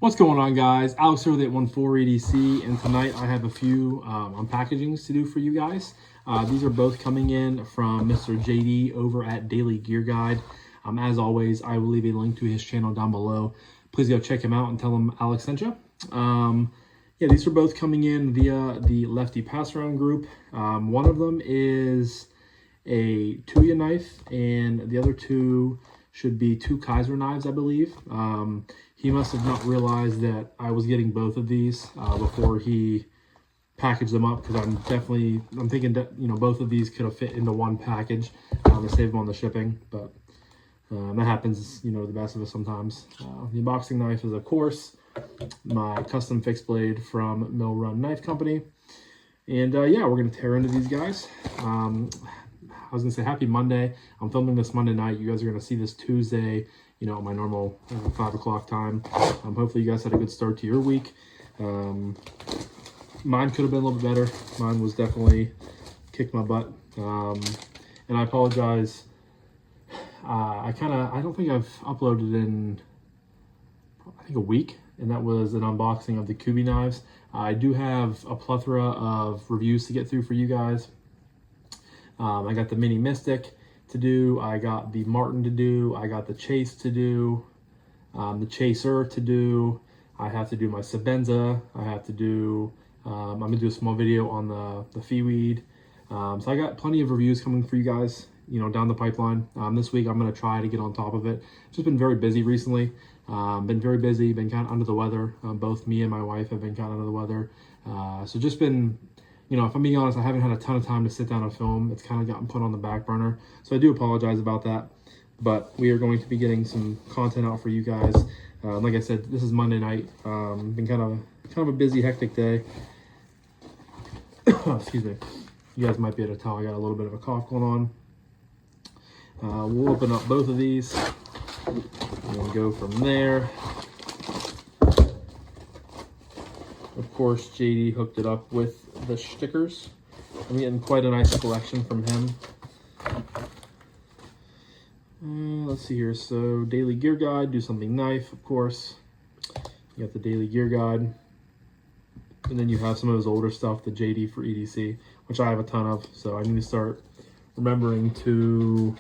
What's going on, guys? Alex here with 814 EDC, and tonight I have a few unpackagings to do for you guys. These are both coming in from Mr. JD over at Daily Gear Guide. As always, I will leave a link to his channel down below. Please go check him out and tell him Alex sent you. Yeah, these are both coming in via the Lefty passaround group. One of them is a Tuya knife, and the other two should be two Kizer knives, I believe. He must have not realized that I was getting both of these before he packaged them up, because I'm thinking that, you know, both of these could have fit into one package to save them on the shipping, but that happens, you know, the best of us sometimes. The unboxing knife is, of course, my custom fixed blade from Mill Run Knife Company. And yeah, we're going to tear into these guys. I was going to say happy Monday. I'm filming this Monday night. You guys are going to see this Tuesday, you know, my normal 5 o'clock time. Hopefully you guys had a good start to your week. Mine could have been a little bit better. Mine was definitely kicked my butt. And I apologize. I don't think I've uploaded in, I think, a week. And that was an unboxing of the Kubi knives. I do have a plethora of reviews to get through for you guys. I got the Mini Mystic to do, I got the Martin to do, I got the Chase to do, the Chaser to do, I have to do my Sebenza, I have to do, I'm going to do a small video on the Feeweed. So I got plenty of reviews coming for you guys, you know, down the pipeline. This week I'm going to try to get on top of it. Just been very busy recently. Been very busy, been kind of under the weather. Both me and my wife have been kind of under the weather. So just been, you know, if I'm being honest, I haven't had a ton of time to sit down and film. It's kind of gotten put on the back burner. So I do apologize about that. But we are going to be getting some content out for you guys. Like I said, this is Monday night. Been kind of a busy, hectic day. Excuse me. You guys might be able to tell I got a little bit of a cough going on. We'll open up both of these and go from there. Of course, JD hooked it up with the stickers. I'm getting quite a nice collection from him. Let's see here. So, Daily Gear Guide, do something knife, of course. You got the Daily Gear Guide. And then you have some of his older stuff, the JD for EDC, which I have a ton of. So I need to start remembering to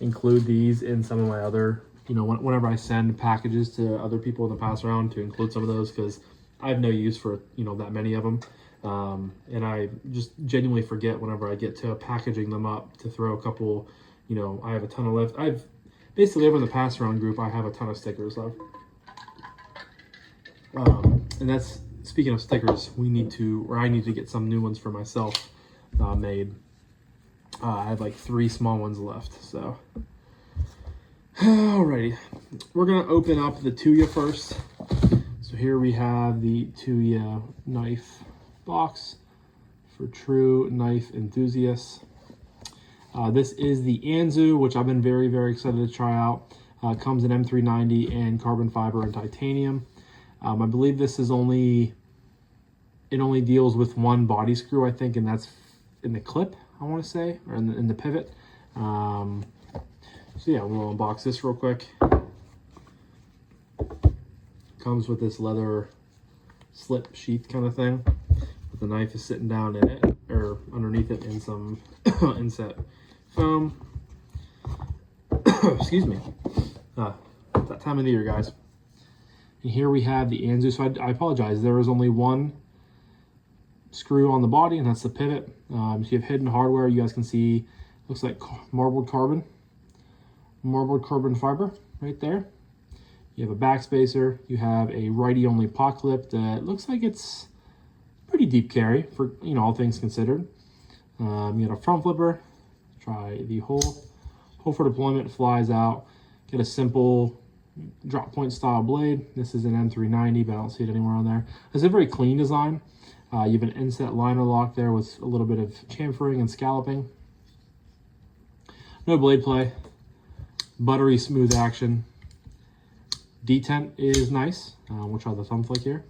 include these in some of my other, you know, whenever I send packages to other people in the pass around, to include some of those, because I have no use for, you know, that many of them. And I just genuinely forget whenever I get to packaging them up to throw a couple, you know, I have a ton of left. I've basically, over in the pass around group, I have a ton of stickers left. And that's, speaking of stickers, I need to get some new ones for myself made. I have like 3 small ones left, so. Alrighty, we're gonna open up the Tuya first. So here we have the Tuya knife box for true knife enthusiasts. This is the Anzu, which I've been very, very excited to try out. Comes in M390 and carbon fiber and titanium. I believe this is only deals with one body screw, I think, and that's in the clip, I want to say, or in the pivot. So yeah, we'll unbox this real quick. Comes with this leather slip sheath kind of thing. The knife is sitting down in it, or underneath it, in some inset foam. Excuse me. That time of the year, guys. And here we have the Anzu. So I apologize. There is only one screw on the body, and that's the pivot. So you have hidden hardware. You guys can see, looks like marbled carbon fiber right there. You have a back spacer. You have a righty only pot clip that looks like it's pretty deep carry for, you know, all things considered. You got a front flipper. Try the hole for deployment, flies out. Get a simple drop point style blade. This is an M390, but I don't see it anywhere on there. It's a very clean design. You have an inset liner lock there with a little bit of chamfering and scalloping. No blade play. Buttery smooth action. Detent is nice. We'll try the thumb flick here.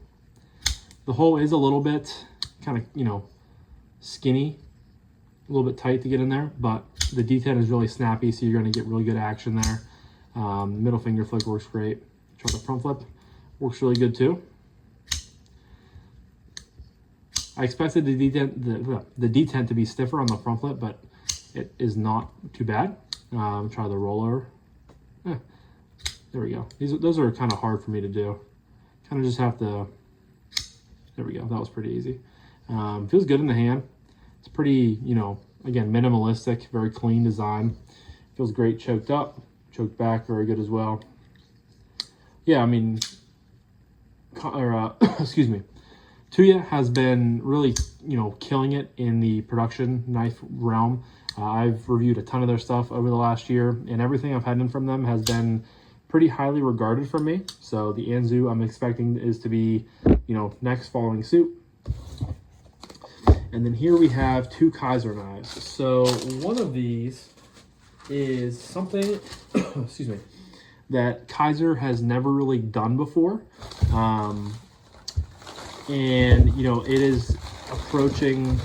The hole is a little bit kind of, you know, skinny, a little bit tight to get in there, but the detent is really snappy, so you're going to get really good action there. Middle finger flick works great. Try the front flip. works really good too. I expected the detent to be stiffer on the front flip, but it is not too bad. Try the rollover. There we go. Those are kind of hard for me to do. Kind of just have to. There we go. That was pretty easy. Feels good in the hand. It's pretty, you know, again, minimalistic, very clean design. Feels great choked up, choked back, very good as well. Yeah, I mean, excuse me. Tuya has been really, you know, killing it in the production knife realm. I've reviewed a ton of their stuff over the last year, and everything I've had in from them has been pretty highly regarded from me. So the Anzu I'm expecting is to be, you know, next following suit. And then here we have two Kizer knives. So one of these is something, excuse me, that Kizer has never really done before. And, you know, it is approaching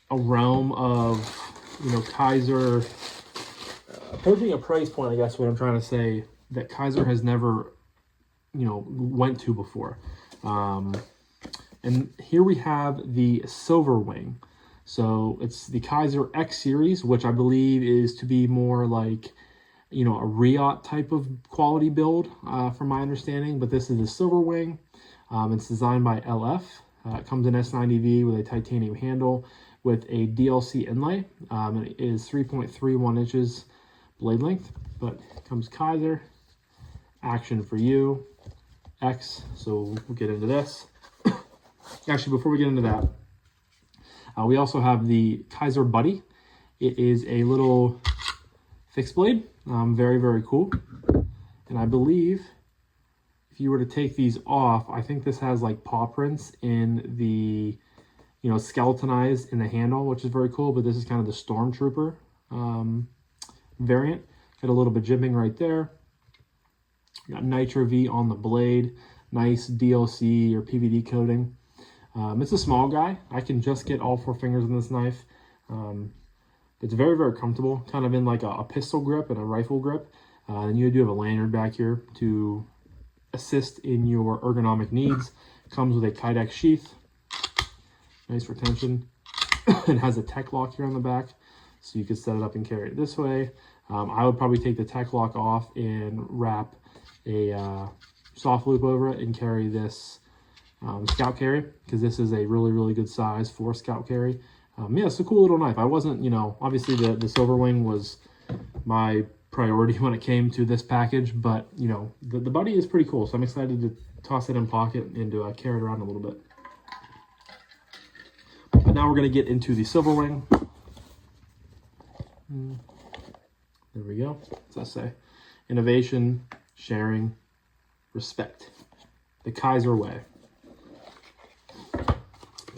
a realm of, you know, Kizer, approaching a price point, I guess what I'm trying to say, that Kizer has never, you know, went to before. And here we have the Silverwing. So it's the Kizer X series, which I believe is to be more like, you know, a Riot type of quality build, from my understanding. But this is the Silverwing. It's designed by LF. It comes in S90V with a titanium handle with a DLC inlay. And it is 3.31 inches blade length. But it comes Kizer, action for you, X. So we'll get into this. Actually, before we get into that, we also have the Kizer Buddy. It is a little fixed blade, very, very cool. And I believe if you were to take these off, I think this has like paw prints in the, you know, skeletonized in the handle, which is very cool. But this is kind of the Stormtrooper variant. Got a little bit jibbing right there. Got Nitro V on the blade. Nice DLC or PVD coating. It's a small guy. I can just get all 4 fingers in this knife. It's very, very comfortable, kind of in like a pistol grip and a rifle grip. And you do have a lanyard back here to assist in your ergonomic needs. Comes with a Kydex sheath. Nice retention. It has a tech lock here on the back, so you can set it up and carry it this way. I would probably take the tech lock off and wrap a soft loop over it and carry this scout carry, because this is a really, really good size for scout carry. Yeah, it's a cool little knife. I wasn't, you know, obviously the Silverwing was my priority when it came to this package, but, you know, the Buddy is pretty cool, so I'm excited to toss it in pocket and to carry it around a little bit. But now we're going to get into the Silverwing. There we go. What's that say? Innovation, sharing, respect. The Kizer way.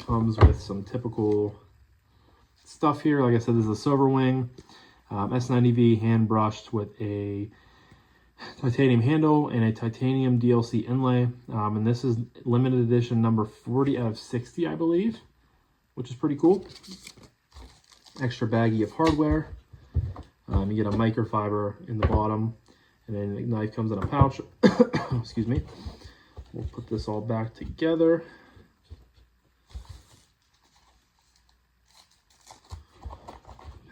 Comes with some typical stuff here. Like I said, this is a Silverwing, S90V hand brushed with a titanium handle and a titanium DLC inlay. And this is limited edition number 40 out of 60, I believe, which is pretty cool. Extra baggie of hardware. You get a microfiber in the bottom, and then the knife comes in a pouch. Excuse me. We'll put this all back together.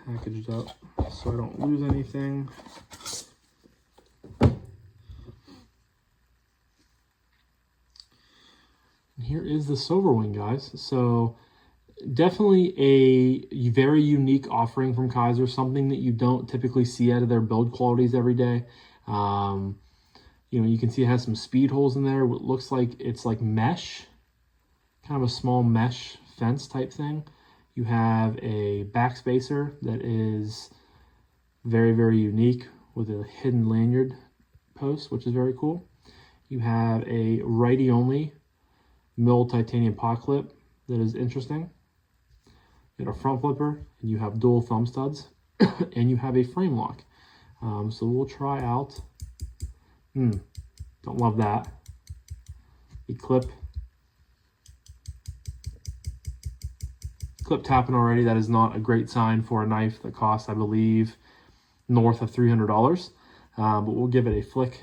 Packaged up so I don't lose anything. And here is the Silverwing, guys. So definitely a very unique offering from Kizer, something that you don't typically see out of their build qualities every day. You know, you can see it has some speed holes in there. What looks like it's like mesh, kind of a small mesh fence type thing. You have a back spacer that is very, very unique with a hidden lanyard post, which is very cool. You have a righty only milled titanium pot clip that is interesting. You got a front flipper, and you have dual thumb studs, and you have a frame lock. So we'll try out. Don't love that. The clip tapping already. That is not a great sign for a knife that costs, I believe, north of $300. But we'll give it a flick.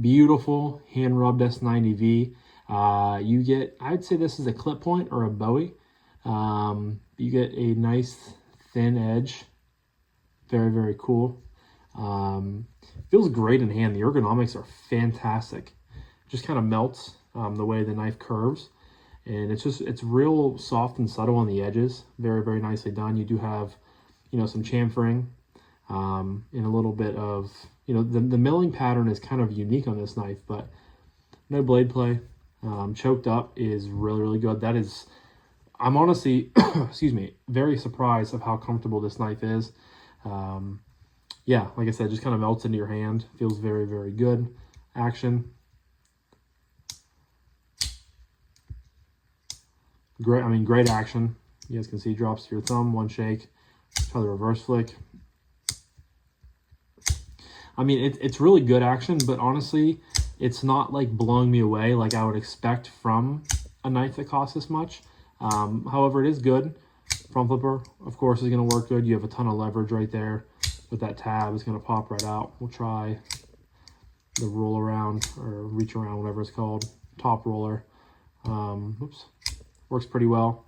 Beautiful hand rubbed S90V. You get, I'd say this is a clip point or a Bowie. You get a nice thin edge. Very, very cool. Feels great in hand. The ergonomics are fantastic. Just kind of melts the way the knife curves. And it's real soft and subtle on the edges. Very, very nicely done. You do have, some chamfering and a little bit of, the milling pattern is kind of unique on this knife, but no blade play. Choked up is really, really good. I'm honestly, excuse me, very surprised of how comfortable this knife is. Yeah, like I said, just kind of melts into your hand. Feels very, very good. Action. Great action. You guys can see drops to your thumb, one shake. Try the reverse flick. It's really good action, but honestly, it's not like blowing me away like I would expect from a knife that costs this much. However, it is good. Front flipper, of course, is going to work good. You have a ton of leverage right there with that tab. It's going to pop right out. We'll try the roll around or reach around, whatever it's called. Top roller. Oops. Works pretty well.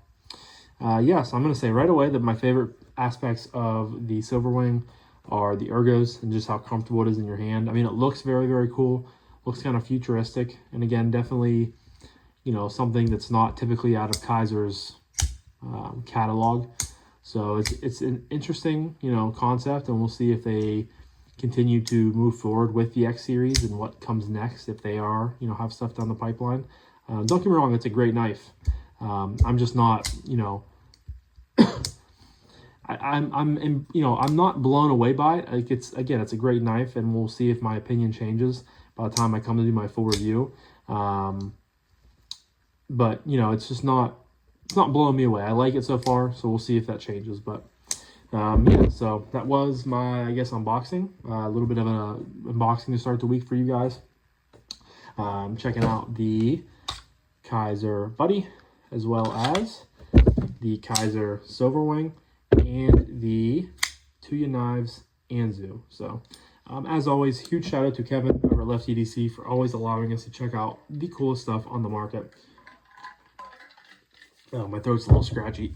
Yes, I'm going to say right away that my favorite aspects of the Silverwing are the ergos and just how comfortable it is in your hand. It looks very, very cool. Looks kind of futuristic. And again, definitely, something that's not typically out of Kizer's catalog. So it's an interesting, concept, and we'll see if they continue to move forward with the X series and what comes next if they are, have stuff down the pipeline. Don't get me wrong, it's a great knife. I'm just not, I'm not blown away by it. Like it's a great knife, and we'll see if my opinion changes by the time I come to do my full review. But it's just not, it's not blowing me away. I like it so far, so we'll see if that changes. But yeah, so that was my, unboxing. A little bit of an unboxing to start the week for you guys. Checking out the Kizer Buddy, as well as the Kizer Silverwing and the Tuya Anzu. So as always, huge shout out to Kevin over at Lefty DC for always allowing us to check out the coolest stuff on the market. Oh, my throat's a little scratchy.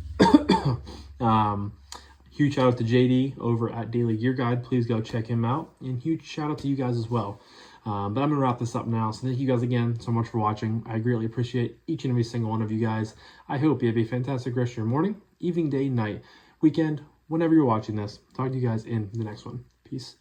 Huge shout out to JD over at Daily Gear Guide. Please go check him out. And huge shout out to you guys as well. But I'm going to wrap this up now. So thank you guys again so much for watching. I greatly appreciate each and every single one of you guys. I hope you have a fantastic rest of your morning, evening, day, night, weekend, whenever you're watching this. Talk to you guys in the next one. Peace.